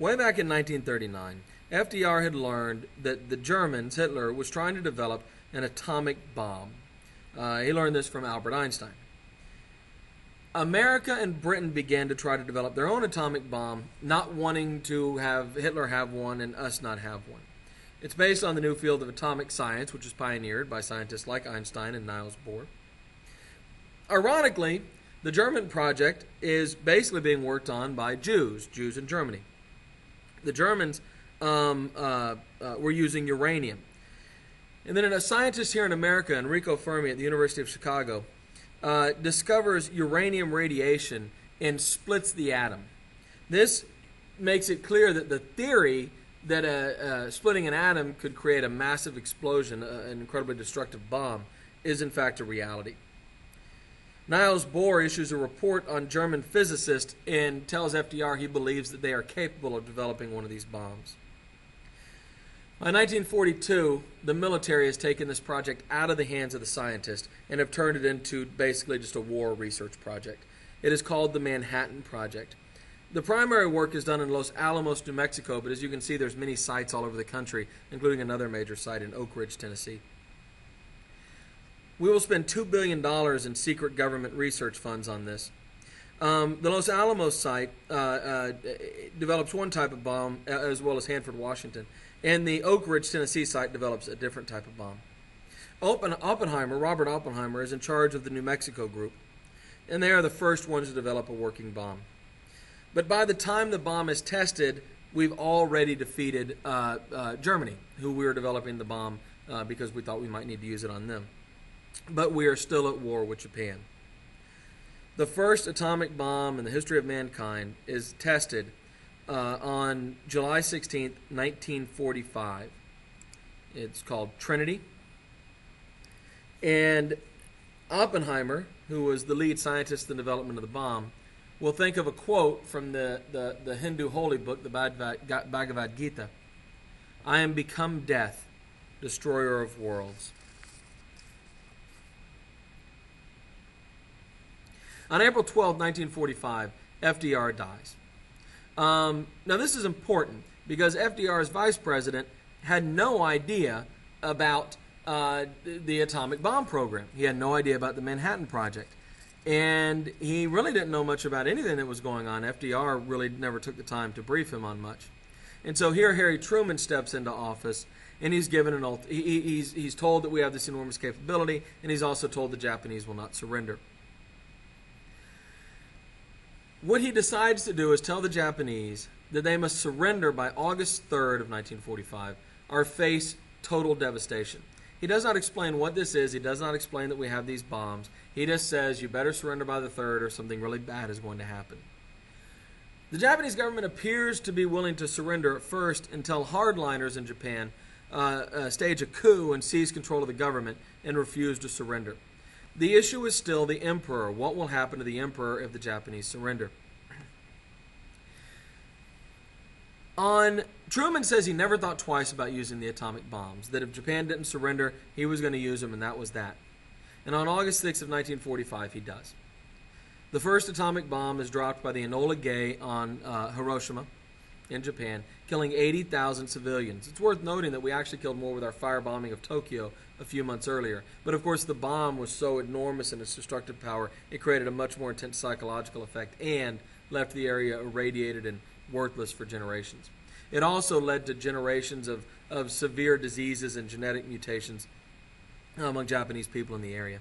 Way back in 1939, FDR had learned that the Germans, Hitler, was trying to develop an atomic bomb. He learned this from Albert Einstein. America and Britain began to try to develop their own atomic bomb, not wanting to have Hitler have one and us not have one. It's based on the new field of atomic science, which was pioneered by scientists like Einstein and Niels Bohr. Ironically, the German project is basically being worked on by Jews in Germany. The Germans were using uranium. And then a scientist here in America, Enrico Fermi at the University of Chicago, discovers uranium radiation and splits the atom. This makes it clear that the theory that splitting an atom could create a massive explosion, an incredibly destructive bomb, is in fact a reality. Niels Bohr issues a report on German physicists and tells FDR he believes that they are capable of developing one of these bombs. By 1942, the military has taken this project out of the hands of the scientists and have turned it into basically just a war research project. It is called the Manhattan Project. The primary work is done in Los Alamos, New Mexico, but as you can see, there's many sites all over the country, including another major site in Oak Ridge, Tennessee. We will spend $2 billion in secret government research funds on this. The Los Alamos site develops one type of bomb, as well as Hanford, Washington. And the Oak Ridge, Tennessee site develops a different type of bomb. Robert Oppenheimer, is in charge of the New Mexico group. And they are the first ones to develop a working bomb. But by the time the bomb is tested, we've already defeated Germany, who we were developing the bomb because we thought we might need to use it on them. But we are still at war with Japan. The first atomic bomb in the history of mankind is tested on July 16th, 1945. It's called Trinity. And Oppenheimer, who was the lead scientist in the development of the bomb, will think of a quote from the Hindu holy book, the Bhagavad Gita. I am become death, destroyer of worlds. On April 12, 1945, FDR dies. Now this is important because FDR's vice president had no idea about the atomic bomb program. He had no idea about the Manhattan Project. And he really didn't know much about anything that was going on. FDR really never took the time to brief him on much. And so here Harry Truman steps into office, and he's given he's told that we have this enormous capability, and he's also told the Japanese will not surrender. What he decides to do is tell the Japanese that they must surrender by August 3rd of 1945 or face total devastation. He does not explain what this is. He does not explain that we have these bombs. He just says you better surrender by the 3rd or something really bad is going to happen. The Japanese government appears to be willing to surrender at first until hardliners in Japan stage a coup and seize control of the government and refuse to surrender. The issue is still the emperor. What will happen to the emperor if the Japanese surrender? Truman says he never thought twice about using the atomic bombs, that if Japan didn't surrender, he was going to use them, and that was that. And on August 6th of 1945, he does. The first atomic bomb is dropped by the Enola Gay on Hiroshima in Japan, killing 80,000 civilians. It's worth noting that we actually killed more with our firebombing of Tokyo a few months earlier. But of course the bomb was so enormous in its destructive power, it created a much more intense psychological effect and left the area irradiated and worthless for generations. It also led to generations of severe diseases and genetic mutations among Japanese people in the area.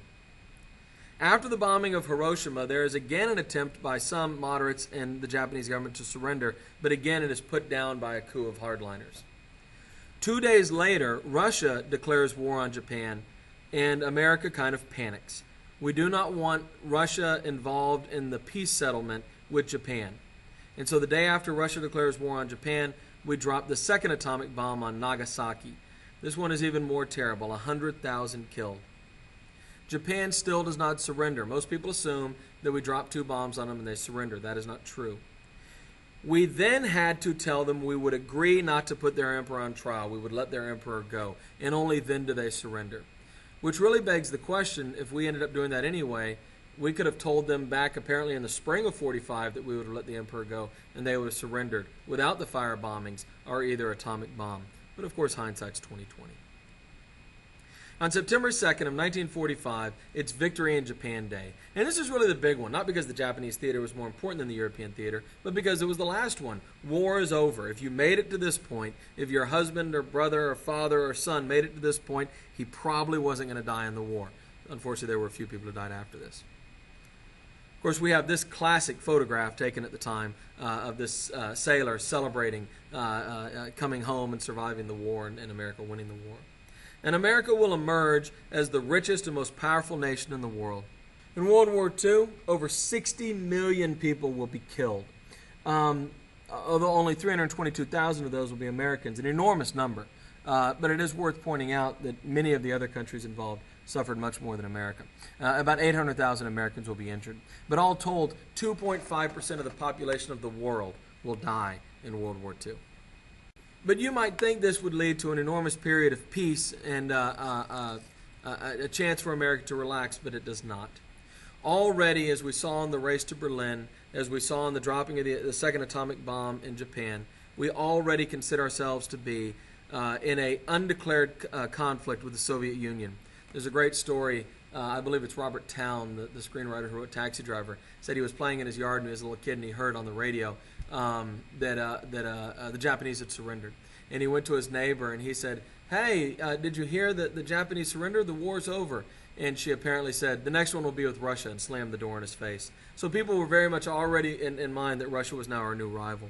After the bombing of Hiroshima, there is again an attempt by some moderates in the Japanese government to surrender, but again it is put down by a coup of hardliners. 2 days later, Russia declares war on Japan, and America kind of panics. We do not want Russia involved in the peace settlement with Japan. And so the day after Russia declares war on Japan, we drop the second atomic bomb on Nagasaki. This one is even more terrible, 100,000 killed. Japan still does not surrender. Most people assume that we drop 2 bombs on them and they surrender. That is not true. We then had to tell them we would agree not to put their emperor on trial. We would let their emperor go, and only then do they surrender. Which really begs the question, if we ended up doing that anyway, We could have told them back apparently in the spring of 45 that we would have let the emperor go, and they would have surrendered without the fire bombings or either atomic bomb. But of course, hindsight's 20/20. On September 2nd of 1945, it's Victory in Japan Day. And this is really the big one, not because the Japanese theater was more important than the European theater, but because it was the last one. War is over. If you made it to this point, if your husband or brother or father or son made it to this point, he probably wasn't going to die in the war. Unfortunately, there were a few people who died after this. Of course, we have this classic photograph taken at the time of this sailor celebrating coming home and surviving the war and America winning the war. And America will emerge as the richest and most powerful nation in the world. In World War II, over 60 million people will be killed. Although only 322,000 of those will be Americans, an enormous number. But it is worth pointing out that many of the other countries involved suffered much more than America. About 800,000 Americans will be injured. But all told, 2.5% of the population of the world will die in World War II. But you might think this would lead to an enormous period of peace and a chance for America to relax, but it does not. Already, as we saw in the race to Berlin, as we saw in the dropping of the second atomic bomb in Japan, we already consider ourselves to be in an undeclared conflict with the Soviet Union. There's a great story, I believe it's Robert Towne, the screenwriter who wrote Taxi Driver, said he was playing in his yard when he was a little kid and he heard on the radio that the Japanese had surrendered. And he went to his neighbor and he said, "Hey, did you hear that the Japanese surrendered? The war's over." And she apparently said, "The next one will be with Russia," and slammed the door in his face. So people were very much already in mind that Russia was now our new rival.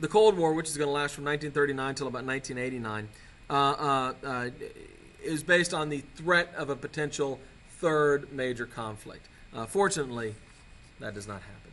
The Cold War, which is going to last from 1939 until about 1989, is based on the threat of a potential third major conflict. Fortunately, that does not happen.